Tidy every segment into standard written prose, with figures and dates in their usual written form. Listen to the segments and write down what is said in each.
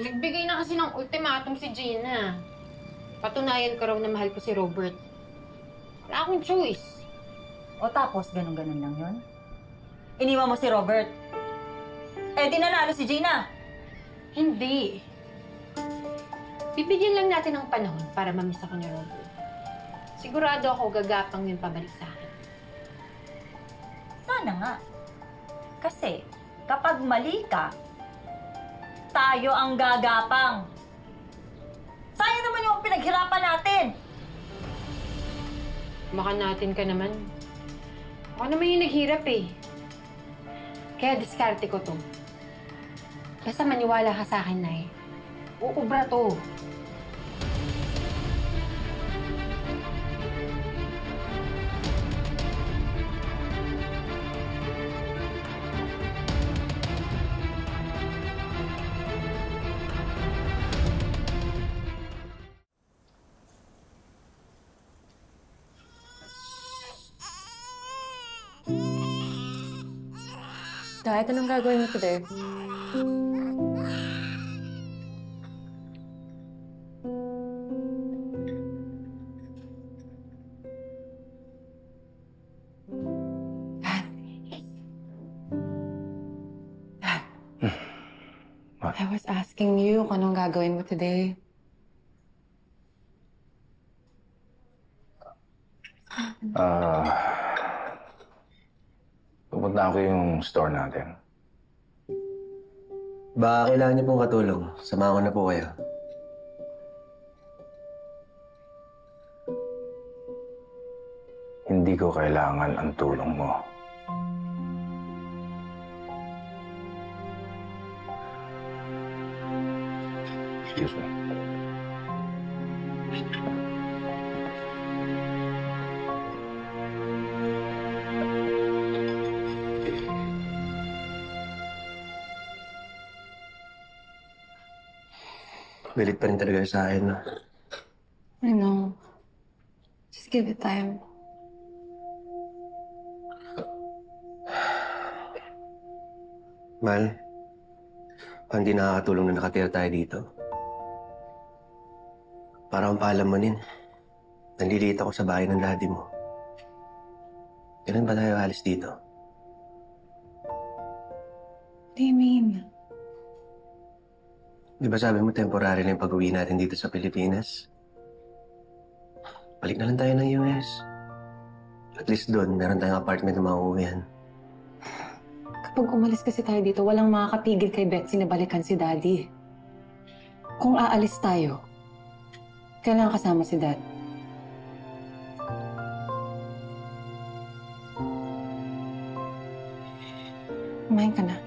Nagbigay na kasi ng ultimatum si Gina. Patunayan ko raw na mahal ko si Robert. Wala akong choice. O tapos, ganun-ganun lang yun? Iniwan mo si Robert. Eh, di nanalo si Gina. Hindi. Bibigyan lang natin ng panahon para mamiss ako ni Robert. Sigurado ako gagapang yun pabalik sa akin. Sana nga. Kasi, kapag mali ka, tayo ang gagapang. Sayang naman yung pinaghirapan natin. Baka natin ka naman. Ako naman yung naghirap eh. Kaya diskarte ko to. Basta maniwala ka sa akin, Nay. Uubra to. Dad, anong gagawin mo today? Dad. Dad. What? I was asking you kung anong gagawin mo today. Pupunta ako yung store natin. Baka kailangan niyo pong katulong. Samahan ko na po kayo. Hindi ko kailangan ang tulong mo. Excuse me. Pilit pa rin talaga sa akin, no? I know. Just give it time. Mahal, hindi nakakatulong na nakatira tayo dito. Para akong paalamunin. Nandiliit ako sa bahay ng daddy mo. Kailan ba tayo alis dito? What do you mean? Di ba sabi mo temporary lang yung pag-uwi natin dito sa Pilipinas? Balik na lang tayo ng US. At least doon, meron tayong apartment na mauuwihan. Kapag umalis kasi tayo dito, walang makakapigil kay Betsy na balikan si Daddy. Kung aalis tayo, kailangan kasama si Dad. Kumain ka na.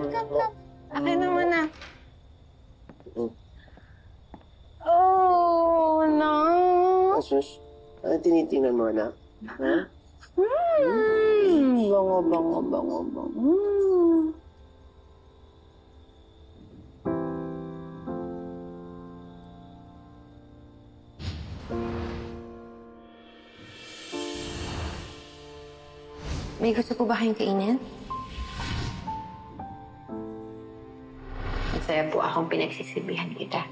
Come. Akin naman na. Oh, no. Asus, ano tinitingnan mo, anak? Ha? Bango. May gusto po ba kayong kainin? Masaya po akong pinagsisibihan kita.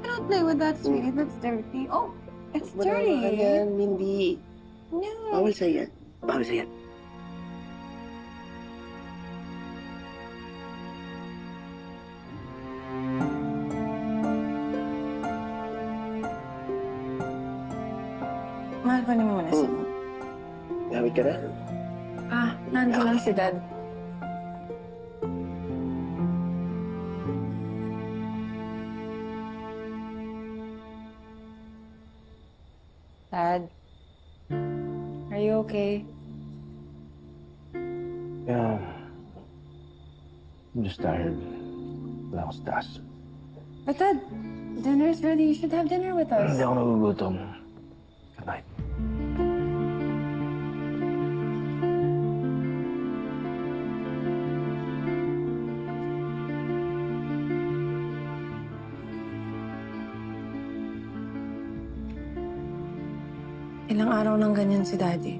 Don't play with that, sweetie. That's dirty. Oh, it's dirty. Wala ka yan, hindi. No. Bawal sa'yan. Bawal sa'yan. Mahal ko naman muna siya. Gamit ka na? Nandun lang si Dad. Dad, are you okay? Yeah. I'm just tired. Wala akong stas. But Dad, dinner's ready. You should have dinner with us. Hindi ako nagugutom. Good night. Ilang araw nang ganyan si Daddy.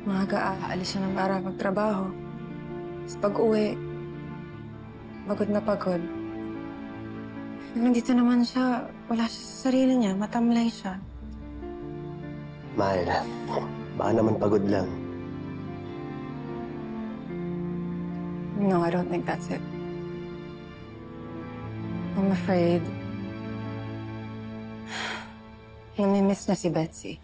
Maaga aalis siya ng para magtrabaho. Tapos pag-uwi, pagod na pagod. Nandito naman siya, wala siya sa sarili niya, matamlay siya. Mahal, baka naman pagod lang. No, I don't think that's it. I'm afraid namimiss na si Betsy.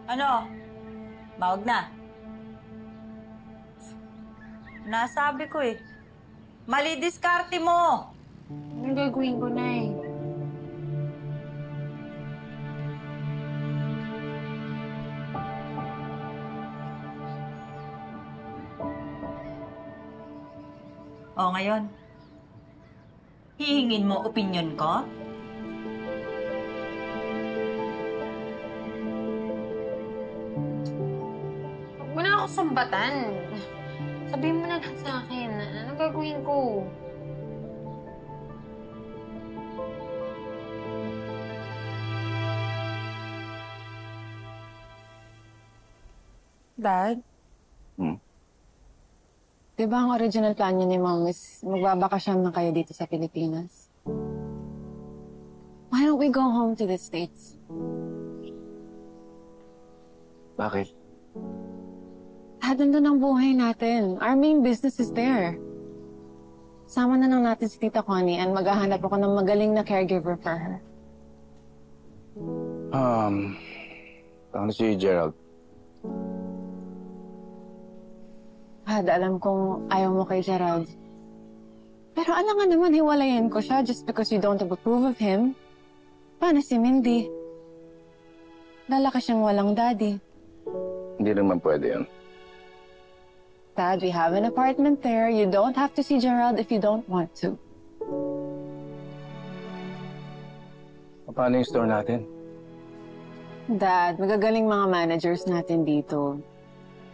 Ano? Bawag na. Nasabi ko eh. Mali diskarte mo! Anong gagawin ko, Nay? O ngayon, hihingin mo opinion ko? Huwag mo na ako sambatan. Sabihin mo na lahat sa akin. Anong gagawin ko? Dad? Hmm? Di ba ang original plan niyo ni Mom is magbabakasyon na kayo dito sa Pilipinas? Why don't we go home to the States? Bakit? Dad, nandun ang buhay natin. Our main business is there. Sama na lang natin si Tita Connie and maghahanap ako ng magaling na caregiver for her. Ano si Gerald? Dad, alam kong ayaw mo kay Gerald. Pero alam nga naman, hiwalayan ko siya just because you don't approve of him. Paano si Mindy? Lalaki siyang walang daddy. Hindi naman pwede yun. Dad, we have an apartment there. You don't have to see Gerald if you don't want to. Paano yung store natin? Dad, magagaling mga managers natin dito.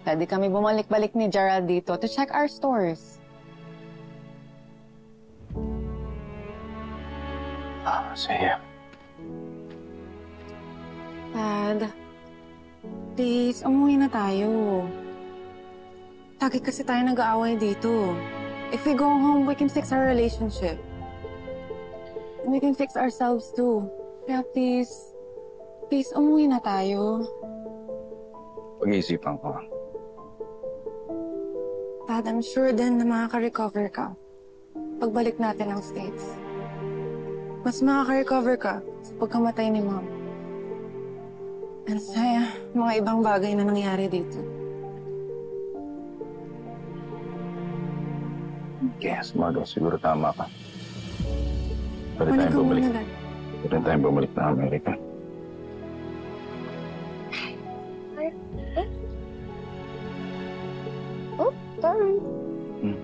Pwede kami bumalik-balik ni Gerald dito to check our stores. Sige. Dad, please, umuwi na tayo. Lagi kasi tayo nag-aaway dito. If we go home, we can fix our relationship. And we can fix ourselves too. Kaya please, umuwi na tayo. Pag-iisipan ko. Dad, I'm sure din na makaka-recover ka pagbalik natin ng States. Mas makaka-recover ka sa pagkamatay ni Mom. And sa mga ibang bagay na nangyari dito. Yes, Margo, siguro tama ka. Pwede Kunin tayong ka bumalik. muna, Dad. Pwede tayong bumalik na Amerika. Oh, sorry. Hmm.